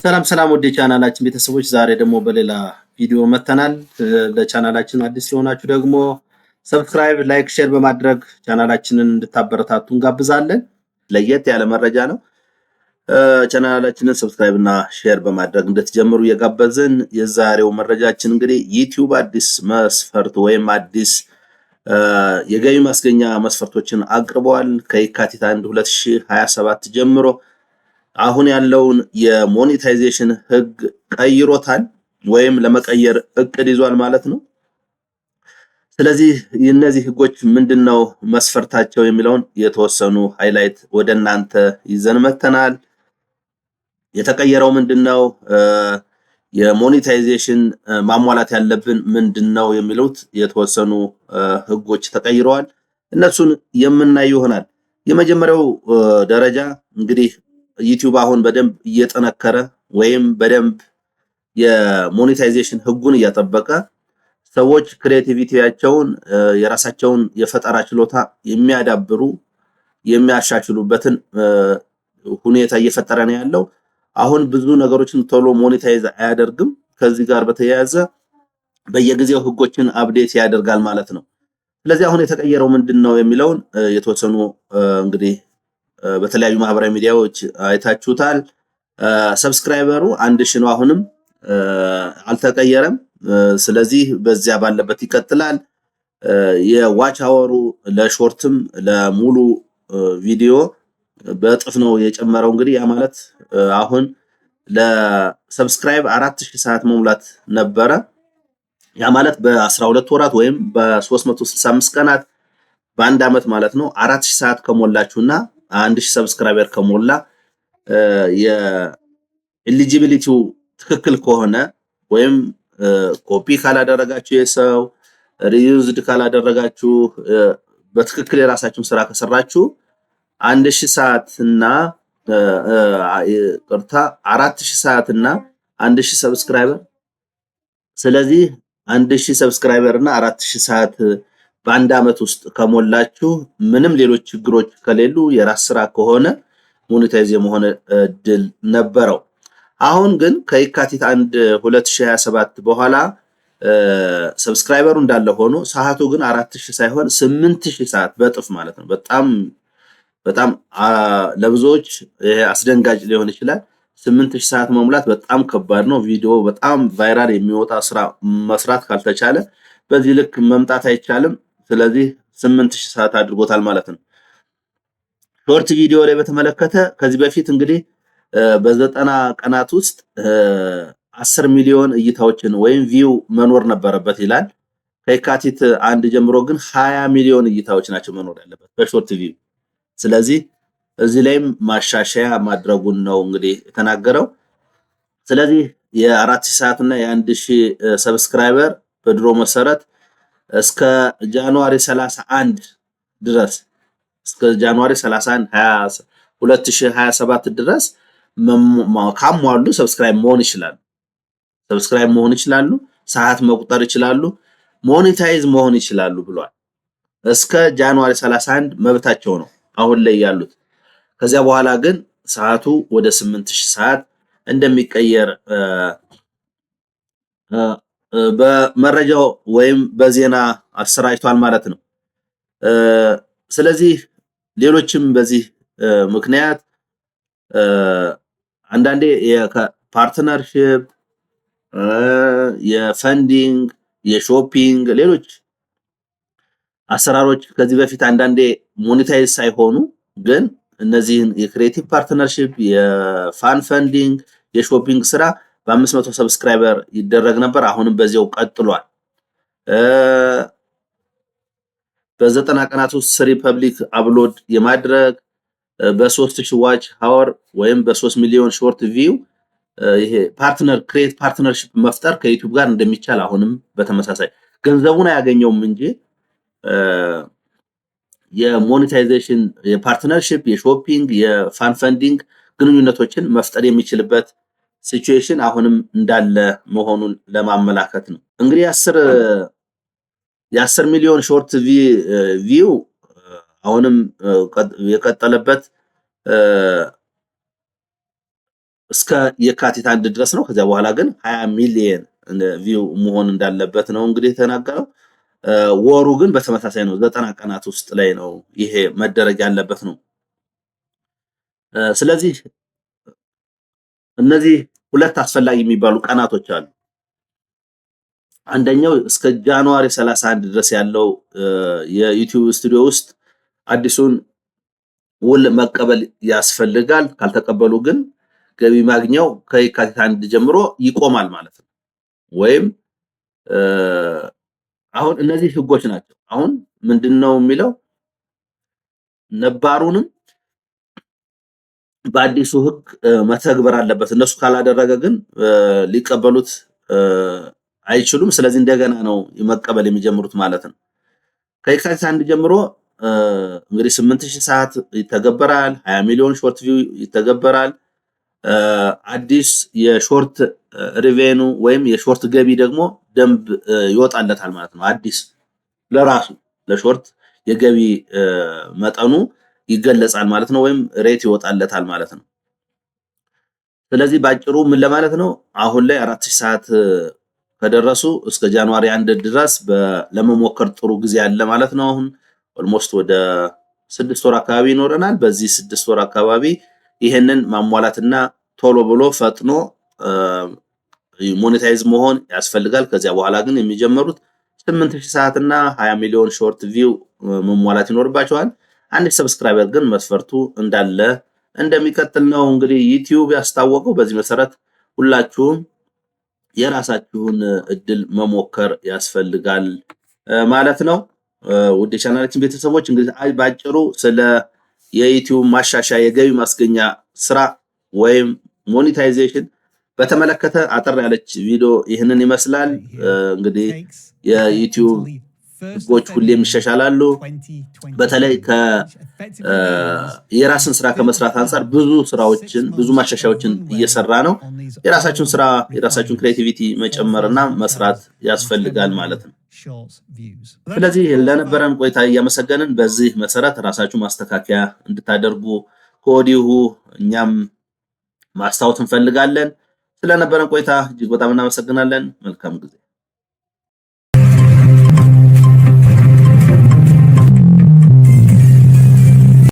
ሰላም ሰላም ወደ ቻናላችን ቤተሰቦች ዛሬ ደግሞ በሌላ ቪዲዮ መተናል። ለቻናላችን አዲስ የሆናችሁ ደግሞ ሰብስክራይብ፣ ላይክ፣ ሼር በማድረግ ቻናላችንን እንድታበረታቱ እንጋብዛለን። ለየት ያለ መረጃ ነው። ቻናላችንን ሰብስክራይብ እና ሼር በማድረግ እንድትጀምሩ እየጋበዝን የዛሬው መረጃችን እንግዲህ ዩቲዩብ አዲስ መስፈርት ወይም አዲስ የገቢ ማስገኛ መስፈርቶችን አቅርበዋል። ከየካቲት 1 2027 ጀምሮ አሁን ያለውን የሞኔታይዜሽን ህግ ቀይሮታል ወይም ለመቀየር እቅድ ይዟል ማለት ነው። ስለዚህ እነዚህ ህጎች ምንድነው መስፈርታቸው የሚለውን የተወሰኑ ሃይላይት ወደ እናንተ ይዘን መተናል። የተቀየረው ምንድነው፣ የሞኔታይዜሽን ማሟላት ያለብን ምንድነው የሚሉት የተወሰኑ ህጎች ተቀይረዋል። እነሱን የምናይ ይሆናል። የመጀመሪያው ደረጃ እንግዲህ ዩቲዩብ አሁን በደንብ እየጠነከረ ወይም በደንብ የሞኔታይዜሽን ህጉን እያጠበቀ ሰዎች ክሬቲቪቲያቸውን የራሳቸውን የፈጠራ ችሎታ የሚያዳብሩ የሚያሻሽሉበትን ሁኔታ እየፈጠረ ነው ያለው። አሁን ብዙ ነገሮችን ቶሎ ሞኔታይዝ አያደርግም። ከዚህ ጋር በተያያዘ በየጊዜው ህጎችን አፕዴት ያደርጋል ማለት ነው። ስለዚህ አሁን የተቀየረው ምንድነው የሚለውን የተወሰኑ እንግዲህ በተለያዩ ማህበራዊ ሚዲያዎች አይታችሁታል። ሰብስክራይበሩ 1000 ነው፣ አሁንም አልተቀየረም። ስለዚህ በዚያ ባለበት ይቀጥላል። የዋች አወሩ ለሾርትም ለሙሉ ቪዲዮ በእጥፍ ነው የጨመረው። እንግዲህ ያ ማለት አሁን ለሰብስክራይብ 4000 ሰዓት መሙላት ነበረ። ያ ማለት በ12 ወራት ወይም በ365 ቀናት በአንድ አመት ማለት ነው 4000 ሰዓት ከሞላችሁና 1000 ሰብስክራይበር ከሞላ የኤሊጂቢሊቲው ትክክል ከሆነ ወይም ኮፒ ካላደረጋችሁ የሰው ሪዩዝድ ካላደረጋችሁ በትክክል የራሳችሁን ስራ ከሰራችሁ 1000 ሰዓት እና 4000 ሰዓት እና 1000 ሰብስክራይበር፣ ስለዚህ 1000 ሰብስክራይበር እና 4000 ሰዓት በአንድ አመት ውስጥ ከሞላችሁ ምንም ሌሎች ችግሮች ከሌሉ የራስ ስራ ከሆነ ሞኔታይዝ የመሆን እድል ነበረው። አሁን ግን ከየካቲት 1 2027 በኋላ ሰብስክራይበሩ እንዳለ ሆኖ ሰዓቱ ግን 4000 ሳይሆን 8000 ሰዓት በጥፍ ማለት ነው። በጣም ለብዙዎች ይሄ አስደንጋጭ ሊሆን ይችላል። 8000 ሰዓት መሙላት በጣም ከባድ ነው። ቪዲዮ በጣም ቫይራል የሚወጣ ስራ መስራት ካልተቻለ በዚህ ልክ መምጣት አይቻልም። ስለዚህ 8000 ሰዓት አድርጎታል ማለት ነው። ሾርት ቪዲዮ ላይ በተመለከተ ከዚህ በፊት እንግዲህ በ90 ቀናት ውስጥ 10 ሚሊዮን እይታዎችን ወይም ቪው መኖር ነበረበት ይላል። ከየካቲት 1 ጀምሮ ግን 20 ሚሊዮን እይታዎች ናቸው መኖር ያለበት በሾርት ቪው። ስለዚህ እዚህ ላይም ማሻሻያ ማድረጉን ነው እንግዲህ የተናገረው። ስለዚህ የ4000 ሰዓት እና የ1000 ሰብስክራይበር በድሮ መሰረት እስከ ጃንዋሪ 31 ድረስ እስከ ጃንዋሪ 31 2027 ድረስ ካሟሉ ሰብስክራይብ መሆን ይችላሉ፣ ሰዓት መቁጠር ይችላሉ፣ ሞኔታይዝ መሆን ይችላሉ ብሏል። እስከ ጃንዋሪ 31 መብታቸው ነው አሁን ላይ ያሉት። ከዚያ በኋላ ግን ሰዓቱ ወደ 8000 ሰዓት እንደሚቀየር በመረጃው ወይም በዜና አሰራጭቷል ማለት ነው። ስለዚህ ሌሎችም በዚህ ምክንያት አንዳንዴ የፓርትነርሺፕ፣ የፈንዲንግ፣ የሾፒንግ ሌሎች አሰራሮች ከዚህ በፊት አንዳንዴ ሞኔታይዝ ሳይሆኑ ግን እነዚህን የክሬቲቭ ፓርትነርሺፕ፣ የፋን ፈንዲንግ፣ የሾፒንግ ስራ በ500 ሰብስክራይበር ይደረግ ነበር። አሁንም በዚያው ቀጥሏል። በ90 ቀናት ውስጥ ሪፐብሊክ አፕሎድ የማድረግ በ3000 ዋች አወር ወይም በ3 ሚሊዮን ሾርት ቪው ይሄ ክሬት ፓርትነርሺፕ መፍጠር ከዩቲዩብ ጋር እንደሚቻል አሁንም በተመሳሳይ ገንዘቡን አያገኘውም እንጂ የሞኔታይዜሽን፣ የፓርትነርሺፕ፣ የሾፒንግ፣ የፋን ፈንዲንግ ግንኙነቶችን መፍጠር የሚችልበት ሲቹዌሽን አሁንም እንዳለ መሆኑን ለማመላከት ነው። እንግዲህ 10 ሚሊዮን ሾርት ቪው አሁንም የቀጠለበት እስከ የካቲት 1 ድረስ ነው። ከዚያ በኋላ ግን 20 ሚሊዮን ቪው መሆን እንዳለበት ነው እንግዲህ የተናገረው። ወሩ ግን በተመሳሳይ ነው፣ 90 ቀናት ውስጥ ላይ ነው ይሄ መደረግ ያለበት ነው። ስለዚህ እነዚህ ሁለት አስፈላጊ የሚባሉ ቀናቶች አሉ። አንደኛው እስከ ጃንዋሪ 31 ድረስ ያለው የዩቲዩብ ስቱዲዮ ውስጥ አዲሱን ውል መቀበል ያስፈልጋል። ካልተቀበሉ ግን ገቢ ማግኘው ከየካቲት 1 ጀምሮ ይቆማል ማለት ነው። ወይም አሁን እነዚህ ህጎች ናቸው። አሁን ምንድነው የሚለው ነባሩንም በአዲሱ ህግ መተግበር አለበት። እነሱ ካላደረገ ግን ሊቀበሉት አይችሉም። ስለዚህ እንደገና ነው መቀበል የሚጀምሩት ማለት ነው። ከየካቲት 1 ጀምሮ እንግዲህ 8000 ሰዓት ይተገበራል። 20 ሚሊዮን ሾርት ቪው ይተገበራል። አዲስ የሾርት ሪቬኑ ወይም የሾርት ገቢ ደግሞ ደንብ ይወጣለታል ማለት ነው። አዲስ ለራሱ ለሾርት የገቢ መጠኑ ይገለጻል ማለት ነው፣ ወይም ሬት ይወጣለታል ማለት ነው። ስለዚህ ባጭሩ ምን ለማለት ነው? አሁን ላይ 4000 ሰዓት ከደረሱ እስከ ጃንዋሪ 1 ድረስ ለመሞከር ጥሩ ጊዜ አለ ማለት ነው። አሁን ኦልሞስት ወደ 6 ወር አካባቢ ይኖረናል። በዚህ 6 ወር አካባቢ ይሄንን ማሟላትና ቶሎ ብሎ ፈጥኖ ሞኔታይዝ መሆን ያስፈልጋል። ከዚያ በኋላ ግን የሚጀምሩት 8000 ሰዓት እና 20 ሚሊዮን ሾርት ቪው መሟላት ይኖርባቸዋል። አንድ ሰብስክራይበር ግን መስፈርቱ እንዳለ እንደሚቀጥል ነው እንግዲህ ዩቲዩብ ያስታወቀው። በዚህ መሰረት ሁላችሁም የራሳችሁን እድል መሞከር ያስፈልጋል ማለት ነው። ውድ ቻናላችን ቤተሰቦች እንግዲህ ባጭሩ ስለ የዩቲዩብ ማሻሻያ የገቢ ማስገኛ ስራ ወይም ሞኔታይዜሽን በተመለከተ አጠር ያለች ቪዲዮ ይህንን ይመስላል። እንግዲህ የዩቲዩብ ህጎች ሁሌም ይሻሻላሉ። በተለይ የራስን ስራ ከመስራት አንፃር ብዙ ማሻሻያዎችን እየሰራ ነው። የራሳችሁን ስራ የራሳችሁን ክሬቲቪቲ መጨመርና መስራት ያስፈልጋል ማለት ነው። ስለዚህ ለነበረን ቆይታ እያመሰገንን በዚህ መሰረት ራሳችሁ ማስተካከያ እንድታደርጉ ከወዲሁ እኛም ማስታወስ እንፈልጋለን። ስለነበረን ቆይታ እጅግ በጣም እናመሰግናለን። መልካም ጊዜ